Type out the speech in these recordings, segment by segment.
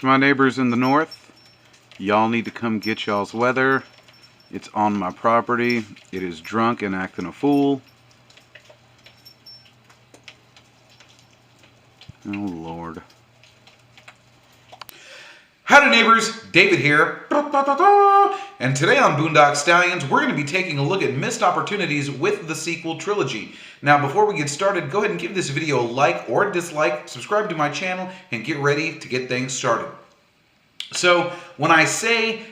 To my neighbors in the north, y'all need to come get y'all's weather. It's on my property. It is drunk and acting a fool. Oh Lord. Howdy neighbors, David here. And today on Boondock Stallions, we're going to be taking a look at missed opportunities with the sequel trilogy. Now, before we get started, go ahead and give this video a like or dislike, subscribe to my channel, and get ready to get things started. So, when I say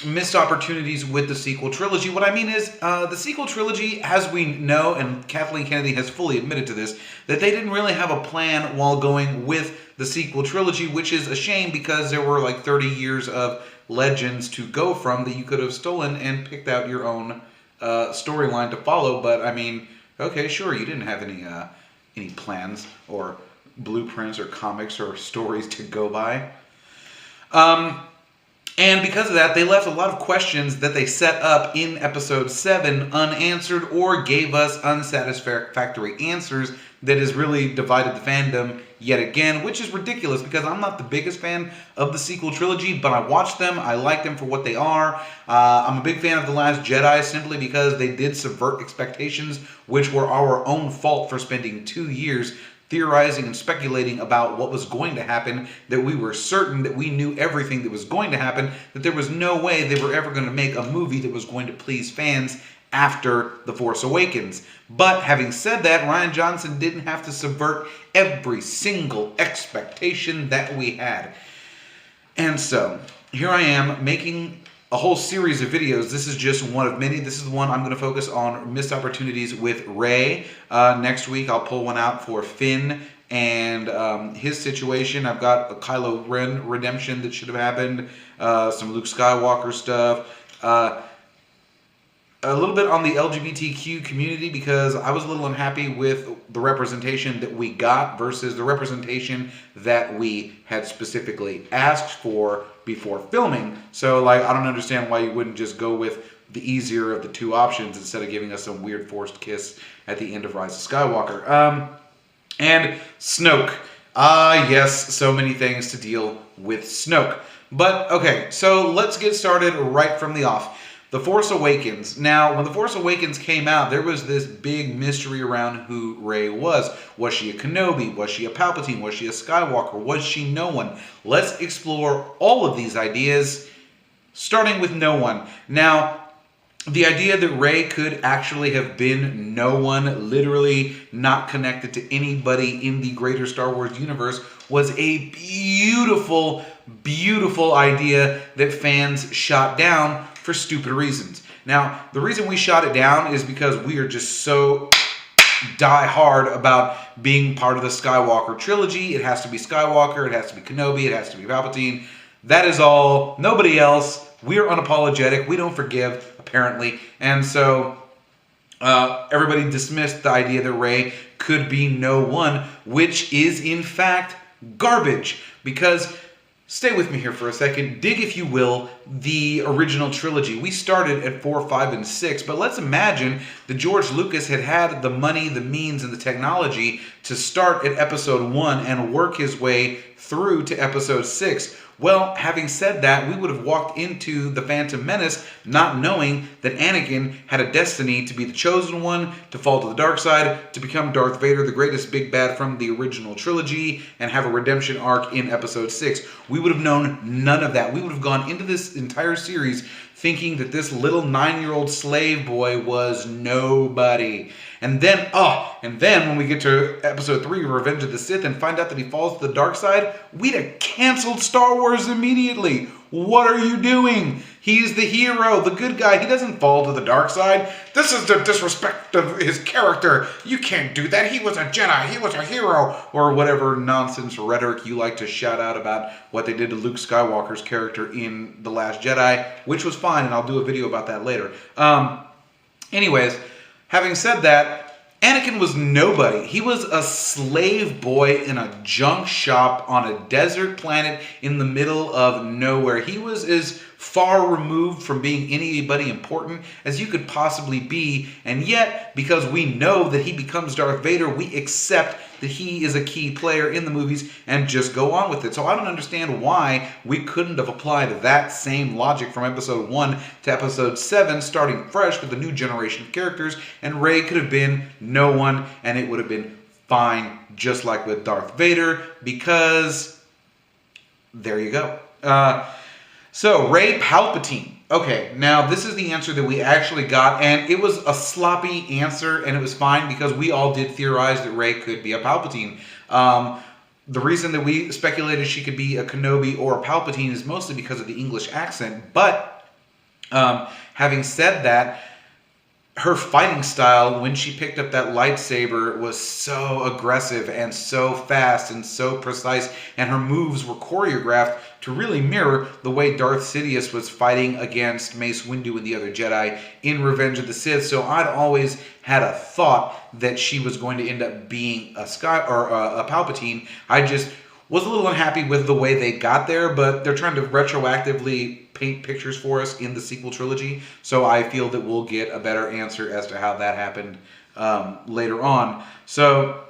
missed opportunities with the sequel trilogy, what I mean is the sequel trilogy, as we know, and Kathleen Kennedy has fully admitted to this, that they didn't really have a plan while going with the sequel trilogy, which is a shame because there were like 30 years of legends to go from that you could have stolen and picked out your own storyline to follow. But I mean, okay, sure, you didn't have any plans or blueprints or comics or stories to go by. And because of that, they left a lot of questions that they set up in episode 7 unanswered or gave us unsatisfactory answers that has really divided the fandom yet again, which is ridiculous because I'm not the biggest fan of the sequel trilogy, but I watched them, I like them for what they are. I'm a big fan of The Last Jedi simply because they did subvert expectations, which were our own fault for spending 2 years theorizing and speculating about what was going to happen, that we were certain that we knew everything that was going to happen, that there was no way they were ever going to make a movie that was going to please fans after The Force Awakens. But having said that, Rian Johnson didn't have to subvert every single expectation that we had. And so, here I am making a whole series of videos. This is just one of many. This is the one I'm going to focus on missed opportunities with Rey. Next week I'll pull one out for Finn and his situation. I've got a Kylo Ren redemption that should have happened. Some Luke Skywalker stuff. A little bit on the LGBTQ community because I was a little unhappy with the representation that we got versus the representation that we had specifically asked for before filming. So, like, I don't understand why you wouldn't just go with the easier of the two options instead of giving us some weird forced kiss at the end of Rise of Skywalker. And Snoke. Yes, so many things to deal with Snoke. But, okay, so let's get started right from the off. The Force Awakens. Now, when The Force Awakens came out, there was this big mystery around who Rey was. Was she a Kenobi? Was she a Palpatine? Was she a Skywalker? Was she no one? Let's explore all of these ideas, starting with no one. Now, the idea that Rey could actually have been no one, literally not connected to anybody in the greater Star Wars universe, was a beautiful, beautiful idea that fans shot down for stupid reasons. Now, the reason we shot it down is because we are just so die-hard about being part of the Skywalker trilogy. It has to be Skywalker, it has to be Kenobi, it has to be Palpatine. That is all. Nobody else. We are unapologetic. We don't forgive, apparently. And so everybody dismissed the idea that Rey could be no one, which is, in fact, garbage. Because, stay with me here for a second, dig, if you will, the original trilogy. We started at 4, 5, and 6, but let's imagine that George Lucas had the money, the means, and the technology to start at episode 1 and work his way through to episode 6. Well, having said that, we would have walked into The Phantom Menace not knowing that Anakin had a destiny to be the chosen one, to fall to the dark side, to become Darth Vader, the greatest big bad from the original trilogy, and have a redemption arc in episode 6. We would have known none of that. We would have gone into this entire series thinking that this little 9-year-old slave boy was nobody. And then when we get to episode 3, Revenge of the Sith, and find out that he falls to the dark side, we'd have canceled Star Wars immediately. What are you doing? He's the hero, the good guy. He doesn't fall to the dark side. This is the disrespect of his character. You can't do that. He was a Jedi. He was a hero. Or whatever nonsense rhetoric you like to shout out about what they did to Luke Skywalker's character in The Last Jedi, which was fine, and I'll do a video about that later. Anyways, having said that, Anakin was nobody. He was a slave boy in a junk shop on a desert planet in the middle of nowhere. He was as far removed from being anybody important as you could possibly be, and yet, because we know that he becomes Darth Vader, we accept that he is a key player in the movies and just go on with it. So I don't understand why we couldn't have applied that same logic from episode 1 to episode 7, starting fresh with a new generation of characters, and Rey could have been no one, and it would have been fine, just like with Darth Vader, because there you go. So, Rey Palpatine. Okay, now this is the answer that we actually got, and it was a sloppy answer, and it was fine because we all did theorize that Rey could be a Palpatine. The reason that we speculated she could be a Kenobi or a Palpatine is mostly because of the English accent, but having said that, her fighting style when she picked up that lightsaber was so aggressive and so fast and so precise, and her moves were choreographed to really mirror the way Darth Sidious was fighting against Mace Windu and the other Jedi in Revenge of the Sith. So I'd always had a thought that she was going to end up being a Palpatine. I just was a little unhappy with the way they got there, but they're trying to retroactively paint pictures for us in the sequel trilogy, so I feel that we'll get a better answer as to how that happened later on. So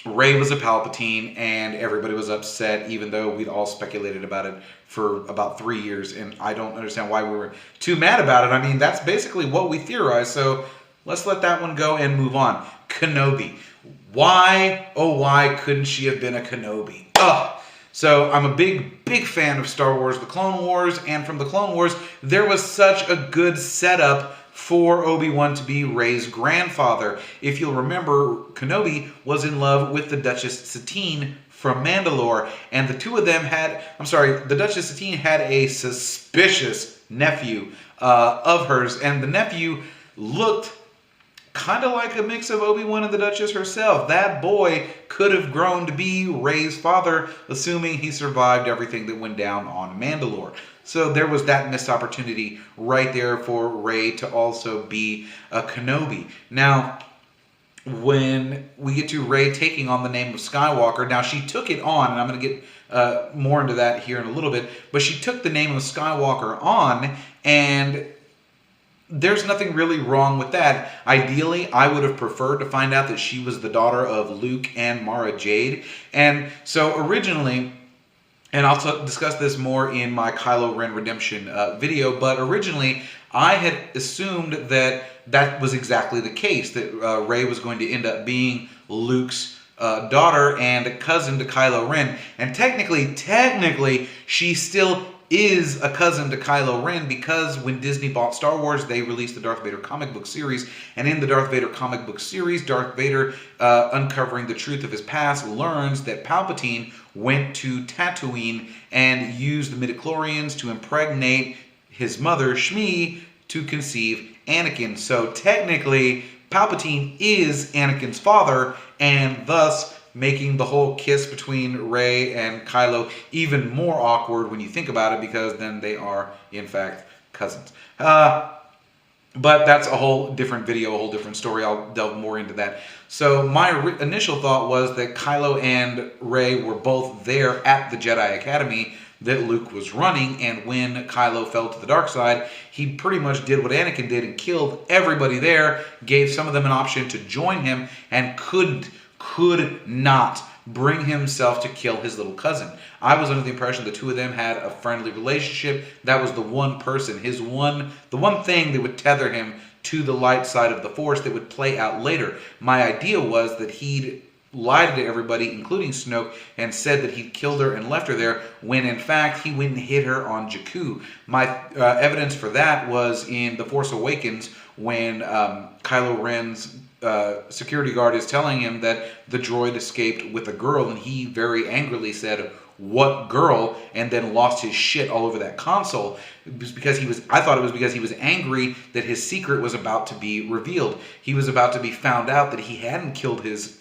Rey was a Palpatine, and everybody was upset, even though we'd all speculated about it for about 3 years, and I don't understand why we were too mad about it. I mean, that's basically what we theorized, so let's let that one go and move on. Kenobi. Why, oh why couldn't she have been a Kenobi? Ugh. So I'm a big fan of Star Wars The Clone Wars, and from The Clone Wars, there was such a good setup for Obi-Wan to be Rey's grandfather. If you'll remember, Kenobi was in love with the Duchess Satine from Mandalore, and the two of them the Duchess Satine had a suspicious nephew of hers, and the nephew looked kind of like a mix of Obi-Wan and the Duchess herself. That boy could have grown to be Rey's father, assuming he survived everything that went down on Mandalore. So there was that missed opportunity right there for Rey to also be a Kenobi. Now, when we get to Rey taking on the name of Skywalker, now she took it on, and I'm going to get more into that here in a little bit, but she took the name of Skywalker on, and there's nothing really wrong with that. Ideally, I would have preferred to find out that she was the daughter of Luke and Mara Jade. And so originally, and I'll discuss this more in my Kylo Ren Redemption video, but originally I had assumed that that was exactly the case, that Rey was going to end up being Luke's daughter and cousin to Kylo Ren. And technically, she still is a cousin to Kylo Ren, because when Disney bought Star Wars, they released the Darth Vader comic book series, and in the Darth Vader comic book series, Darth Vader, uncovering the truth of his past, learns that Palpatine went to Tatooine and used the midichlorians to impregnate his mother, Shmi, to conceive Anakin. So technically, Palpatine is Anakin's father, and thus making the whole kiss between Rey and Kylo even more awkward when you think about it, because then they are, in fact, cousins. But that's a whole different video, a whole different story. I'll delve more into that. So my initial thought was that Kylo and Rey were both there at the Jedi Academy that Luke was running, and when Kylo fell to the dark side, he pretty much did what Anakin did and killed everybody there, gave some of them an option to join him, and could not bring himself to kill his little cousin. I was under the impression the two of them had a friendly relationship. That was the one person, the one thing that would tether him to the light side of the Force that would play out later. My idea was that he'd lied to everybody, including Snoke, and said that he'd killed her and left her there, when in fact he went and hid her on Jakku. My evidence for that was in The Force Awakens, when Kylo Ren's security guard is telling him that the droid escaped with a girl, and he very angrily said, "What girl?" and then lost his shit all over that console. It was because I thought it was because he was angry that his secret was about to be revealed. He was about to be found out that he hadn't killed his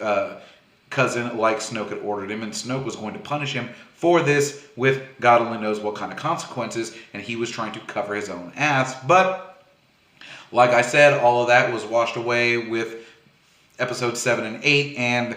cousin like Snoke had ordered him, and Snoke was going to punish him for this with God only knows what kind of consequences, and he was trying to cover his own ass. But like I said, all of that was washed away with episodes 7 and 8, and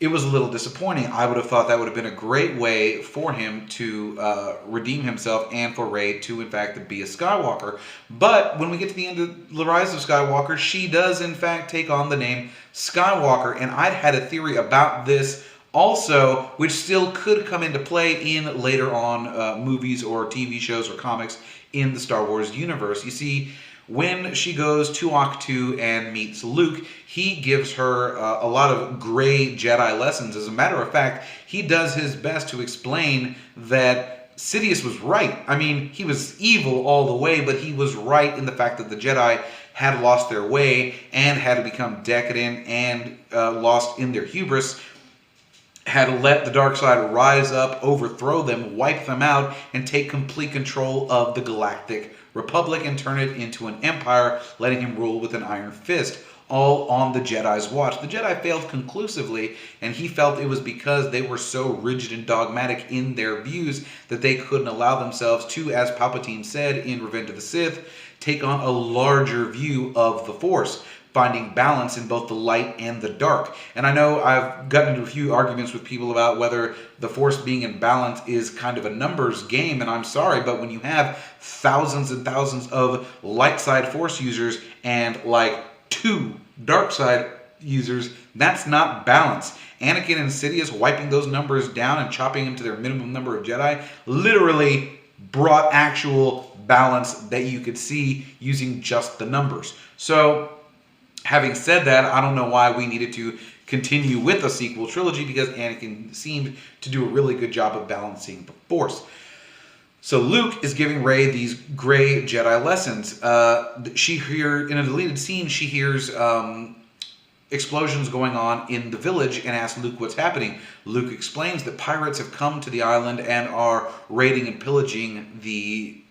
it was a little disappointing. I would have thought that would have been a great way for him to redeem himself and for Rey to, in fact, be a Skywalker. But when we get to the end of The Rise of Skywalker, she does, in fact, take on the name Skywalker. And I'd had a theory about this also, which still could come into play in later on movies or TV shows or comics in the Star Wars universe. You see, when she goes to Ahch-To and meets Luke, he gives her a lot of gray Jedi lessons. As a matter of fact, he does his best to explain that Sidious was right. I mean, he was evil all the way, but he was right in the fact that the Jedi had lost their way and had become decadent and lost in their hubris, had let the dark side rise up, overthrow them, wipe them out, and take complete control of the Galactic Republic and turn it into an empire, letting him rule with an iron fist, all on the Jedi's watch. The Jedi failed conclusively, and he felt it was because they were so rigid and dogmatic in their views that they couldn't allow themselves to, as Palpatine said in Revenge of the Sith, take on a larger view of the Force, finding balance in both the light and the dark. And I know I've gotten into a few arguments with people about whether the Force being in balance is kind of a numbers game, and I'm sorry, but when you have thousands and thousands of light side Force users and like 2 dark side users, that's not balance. Anakin and Sidious wiping those numbers down and chopping them to their minimum number of Jedi literally brought actual balance that you could see using just the numbers. So, having said that, I don't know why we needed to continue with a sequel trilogy, because Anakin seemed to do a really good job of balancing the Force. So Luke is giving Rey these gray Jedi lessons. In a deleted scene, she hears explosions going on in the village and asks Luke what's happening. Luke explains that pirates have come to the island and are raiding and pillaging the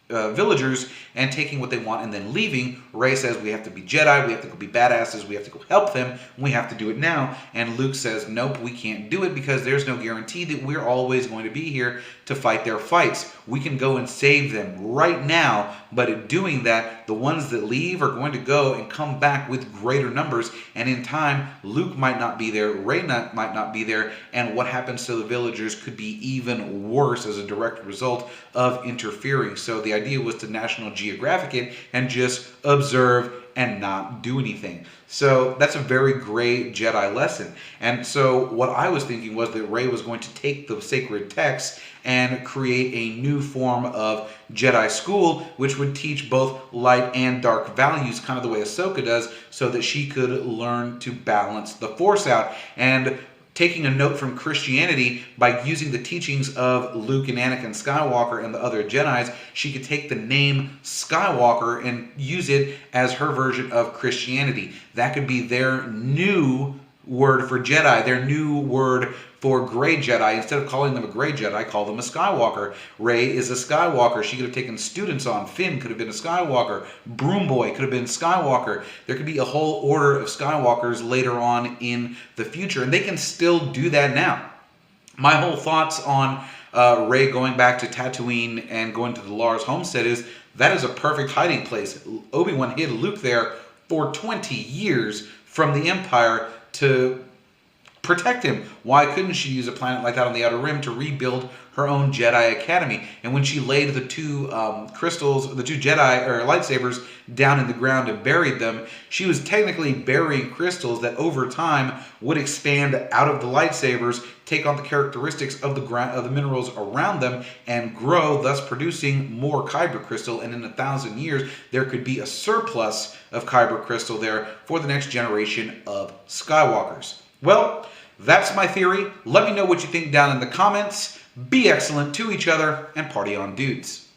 villagers and taking what they want and then leaving. Rey says, we have to be Jedi, we have to go be badasses, we have to go help them, we have to do it now. And Luke says, nope, we can't do it because there's no guarantee that we're always going to be here to fight their fights. We can go and save them right now, but in doing that, the ones that leave are going to go and come back with greater numbers, and in time, Luke might not be there, Rey might not be there, and what happens to the villagers could be even worse as a direct result of interfering. So the idea was to National Geographic it and just observe and not do anything. So that's a very great Jedi lesson. And so what I was thinking was that Rey was going to take the sacred texts and create a new form of Jedi school, which would teach both light and dark values, kind of the way Ahsoka does, so that she could learn to balance the Force out. And taking a note from Christianity, by using the teachings of Luke and Anakin Skywalker and the other Jedis, she could take the name Skywalker and use it as her version of Christianity. That could be their new word for Jedi, their new word for gray Jedi. Instead of calling them a gray Jedi, call them a Skywalker. Rey is a Skywalker. She could have taken students on. Finn could have been a Skywalker. Broom Boy could have been Skywalker. There could be a whole order of Skywalkers later on in the future, and they can still do that now. My whole thoughts on Rey going back to Tatooine and going to the Lars homestead is that is a perfect hiding place. Obi-Wan hid Luke there for 20 years from the Empire to protect him. Why couldn't she use a planet like that on the Outer Rim to rebuild her own Jedi Academy? And when she laid the 2 crystals, the 2 Jedi or lightsabers down in the ground and buried them, she was technically burying crystals that over time would expand out of the lightsabers, take on the characteristics of the minerals around them, and grow, thus producing more Kyber crystal. And in 1,000 years, there could be a surplus of Kyber crystal there for the next generation of Skywalkers. Well, that's my theory. Let me know what you think down in the comments. Be excellent to each other and party on, dudes.